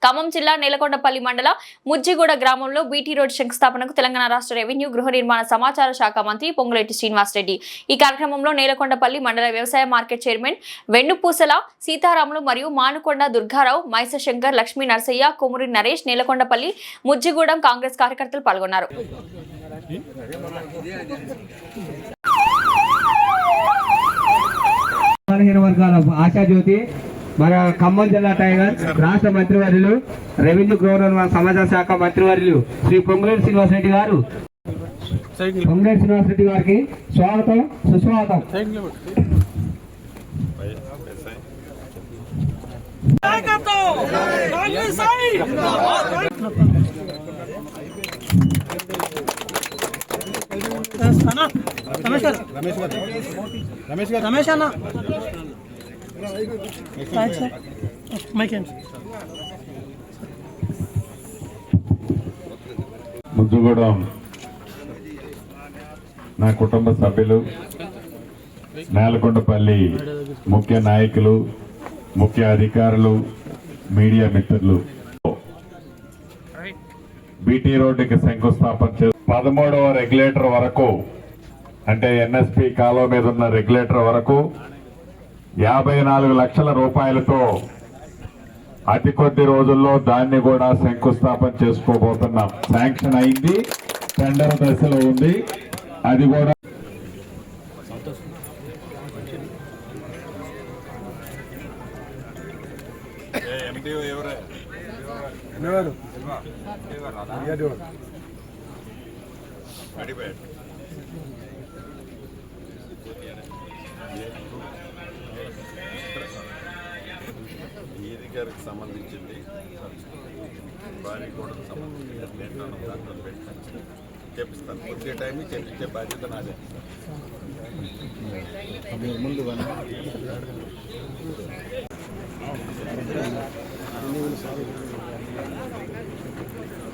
ఖమ్మం జిల్లా నేలకొండపల్లి మండల ముజ్జిగూడ గ్రామంలో బీటీ రోడ్ శంకుస్థాపనకు తెలంగాణ రాష్ట్ర రెవెన్యూ గృహ నిర్మాణ సమాచార శాఖ మంత్రి పొంగులేటి శ్రీనివాసరెడ్డి ఈ కార్యక్రమంలో నేలకొండపల్లి మండల వ్యవసాయ మార్కెట్ చైర్మన్ వెన్నుపూసల సీతారాములు మరియు మానుకొండ దుర్గారావు మైసశంకర్ లక్ష్మీ నరసయ్య కొమురి నరేష్ నేలకొండపల్లి ముజ్జిగూడెం కాంగ్రెస్ కార్యకర్తలు పాల్గొన్నారు. ఆశాజ్యోతి మన ఖమ్మం జిల్లా టైగర్ రాష్ట్ర మంత్రివర్యులు రెవెన్యూ గృహ నిర్మాణ సమాచార శాఖ మంత్రివర్యులు శ్రీ పొంగులేటి శ్రీనివాసరెడ్డి గారు గారికి స్వాగతం సుస్వాగతం. రమేష్ అన్న ముజ్జిగూడెం నా కుటుంబ సభ్యులు, నేలకొండపల్లి ముఖ్య నాయకులు, ముఖ్య అధికారులు, మీడియా మిత్రులు, బీటీ రోడ్డుకి శంకుస్థాపన 13వ రెగ్యులేటర్ వరకు అంటే ఎన్ఎస్పి కాలువ మీద ఉన్న రెగ్యులేటర్ వరకు 54 లక్షల రూపాయలతో అతి కొద్ది రోజుల్లో దాన్ని కూడా శంకుస్థాపన చేసుకోబోతున్నాం. శాంక్షన్ అయింది, టెండర్ దశలో ఉంది. అది కూడా గారికి సంబంధించింది భారీ కూడా సంబంధించి దాంట్లో పెట్టి చేపిస్తాను. కొద్దిగా టైం చేపించే బాధ్యత నాదే. ముందు